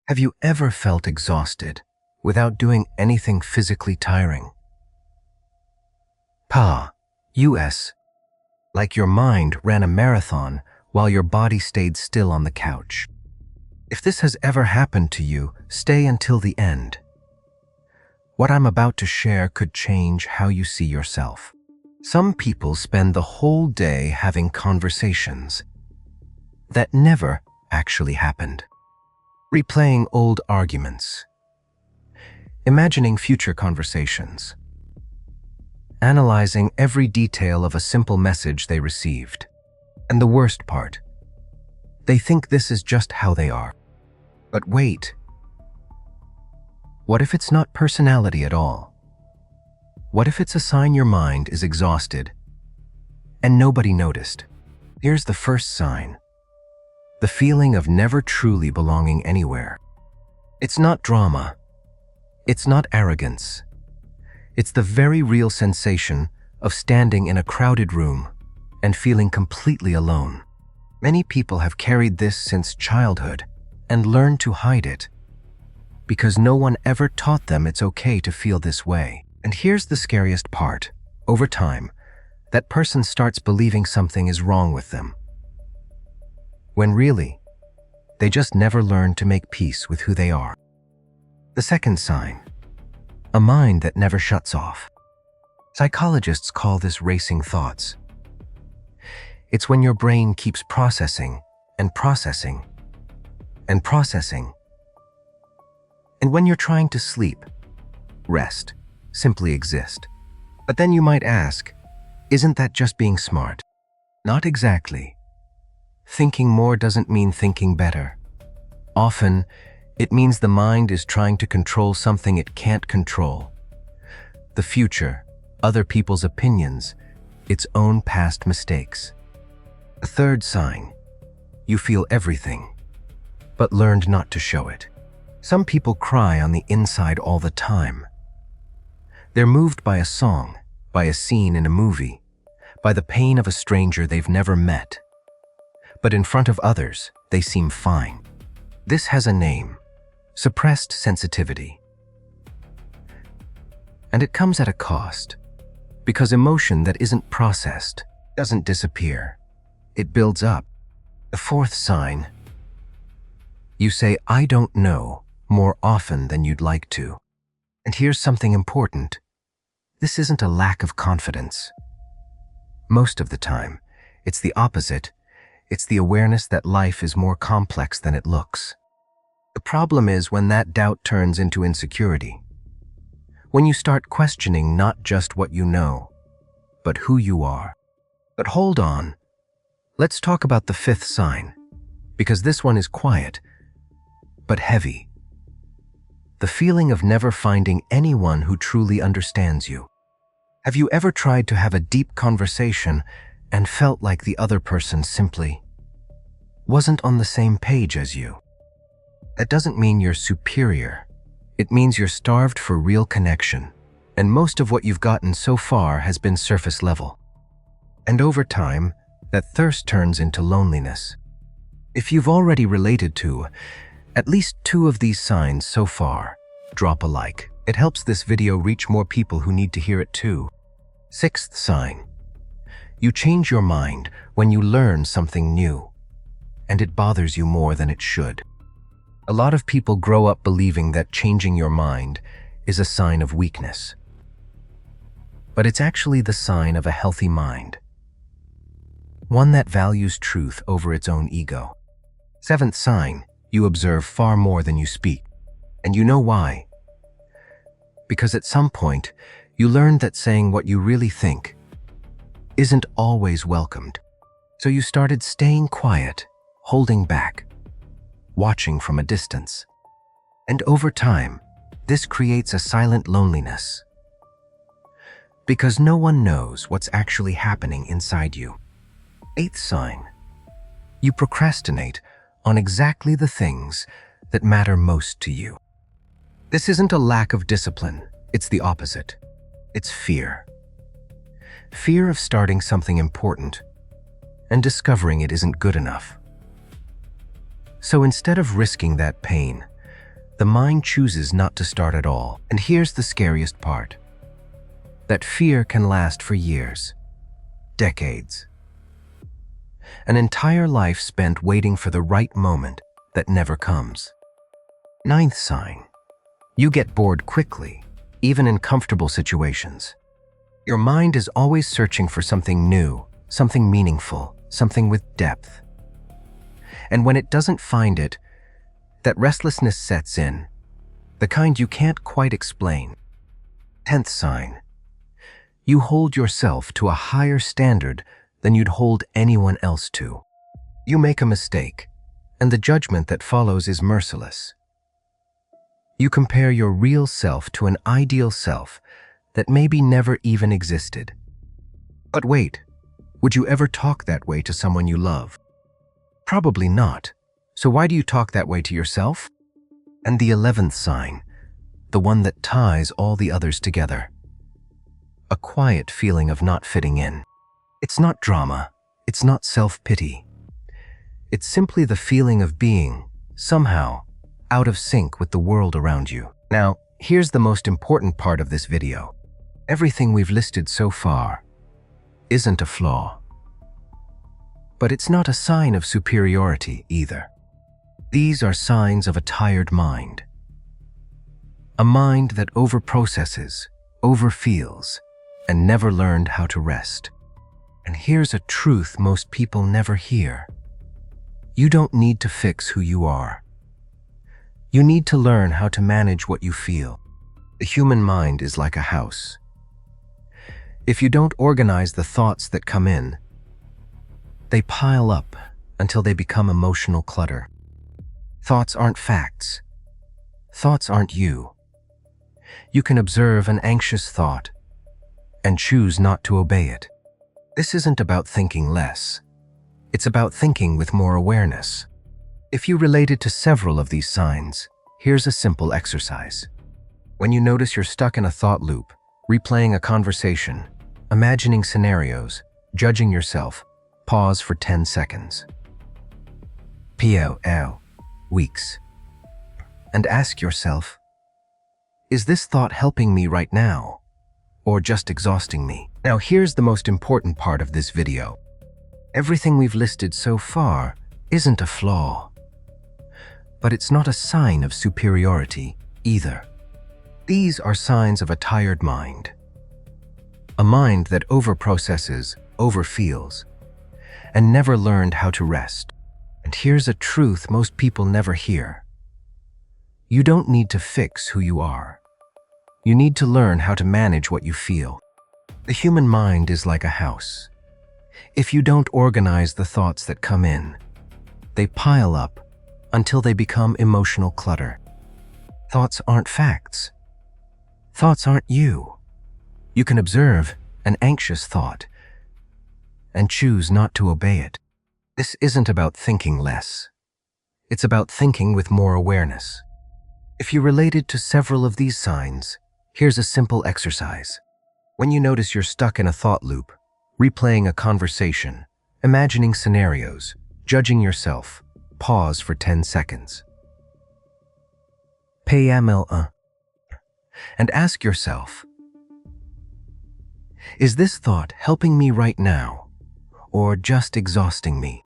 Have you ever felt exhausted without doing anything physically tiring? US. Like your mind ran a marathon while your body stayed still on the couch. If this has ever happened to you, stay until the end. What I'm about to share could change how you see yourself. Some people spend the whole day having conversations that never actually happened. Replaying old arguments. Imagining future conversations. Analyzing every detail of a simple message they received. And the worst part, they think this is just how they are. But wait. What if it's not personality at all? What if it's a sign your mind is exhausted and nobody noticed? Here's the first sign. The feeling of never truly belonging anywhere. It's not drama. It's not arrogance. It's the very real sensation of standing in a crowded room and feeling completely alone. Many people have carried this since childhood and learned to hide it because no one ever taught them it's okay to feel this way. And here's the scariest part. Over time, that person starts believing something is wrong with them, when really, they just never learned to make peace with who they are. The second sign, a mind that never shuts off. Psychologists call this racing thoughts. It's when your brain keeps processing and processing and processing. And when you're trying to sleep, rest, simply exist. But then you might ask, isn't that just being smart? Not exactly. Thinking more doesn't mean thinking better. Often, it means the mind is trying to control something it can't control. The future, other people's opinions, its own past mistakes. A third sign, you feel everything, but learned not to show it. Some people cry on the inside all the time. They're moved by a song, by a scene in a movie, by the pain of a stranger they've never met. But in front of others, they seem fine. This has a name, suppressed sensitivity. And it comes at a cost, because emotion that isn't processed doesn't disappear. It builds up. The fourth sign, you say, I don't know, more often than you'd like to. And here's something important. This isn't a lack of confidence. Most of the time, it's the opposite. It's the awareness that life is more complex than it looks. The problem is when that doubt turns into insecurity. When you start questioning not just what you know, but who you are. But hold on. Let's talk about the fifth sign, because this one is quiet, but heavy. The feeling of never finding anyone who truly understands you. Have you ever tried to have a deep conversation and felt like the other person simply wasn't on the same page as you? That doesn't mean you're superior. It means you're starved for real connection, and most of what you've gotten so far has been surface level. And over time, that thirst turns into loneliness. If you've already related to at least 2 of these signs so far, drop a like. It helps this video reach more people who need to hear it too. Sixth sign. You change your mind when you learn something new, and it bothers you more than it should. A lot of people grow up believing that changing your mind is a sign of weakness. But it's actually the sign of a healthy mind. One that values truth over its own ego. Seventh sign, you observe far more than you speak. And you know why? Because at some point, you learned that saying what you really think isn't always welcomed. So you started staying quiet, holding back, watching from a distance. And over time, this creates a silent loneliness. Because no one knows what's actually happening inside you. Eighth sign, you procrastinate on exactly the things that matter most to you. This isn't a lack of discipline, it's the opposite. It's fear. Fear of starting something important and discovering it isn't good enough. So instead of risking that pain, the mind chooses not to start at all. And here's the scariest part. That fear can last for years, decades. An entire life spent waiting for the right moment that never comes. Ninth sign. You get bored quickly, even in comfortable situations. Your mind is always searching for something new, something meaningful, something with depth. And when it doesn't find it, that restlessness sets in, the kind you can't quite explain. 10th sign. You hold yourself to a higher standard than you'd hold anyone else to. You make a mistake, and the judgment that follows is merciless. You compare your real self to an ideal self that maybe never even existed. But wait, would you ever talk that way to someone you love? Probably not. So why do you talk that way to yourself? And the 11th sign, the one that ties all the others together. A quiet feeling of not fitting in. It's not drama. It's not self-pity. It's simply the feeling of being, somehow, out of sync with the world around you. Now, here's the most important part of this video. Everything we've listed so far isn't a flaw. But it's not a sign of superiority either. These are signs of a tired mind. A mind that overprocesses, overfeels, and never learned how to rest. And here's a truth most people never hear. You don't need to fix who you are. You need to learn how to manage what you feel. The human mind is like a house. If you don't organize the thoughts that come in, they pile up until they become emotional clutter. Thoughts aren't facts. Thoughts aren't you. You can observe an anxious thought and choose not to obey it. This isn't about thinking less. It's about thinking with more awareness. If you related to several of these signs, here's a simple exercise. When you notice you're stuck in a thought loop, replaying a conversation, imagining scenarios, judging yourself, pause for 10 seconds. Weeks. And ask yourself, is this thought helping me right now, or just exhausting me? Now here's the most important part of this video. Everything we've listed so far isn't a flaw. But it's not a sign of superiority either. These are signs of a tired mind. A mind that overprocesses, overfeels, and never learned how to rest. And here's a truth most people never hear. You don't need to fix who you are. You need to learn how to manage what you feel. The human mind is like a house. If you don't organize the thoughts that come in, they pile up until they become emotional clutter. Thoughts aren't facts. Thoughts aren't you. You can observe an anxious thought and choose not to obey it. This isn't about thinking less. It's about thinking with more awareness. If you related to several of these signs, here's a simple exercise. When you notice you're stuck in a thought loop, replaying a conversation, imagining scenarios, judging yourself, pause for 10 seconds. And ask yourself, is this thought helping me right now, or just exhausting me?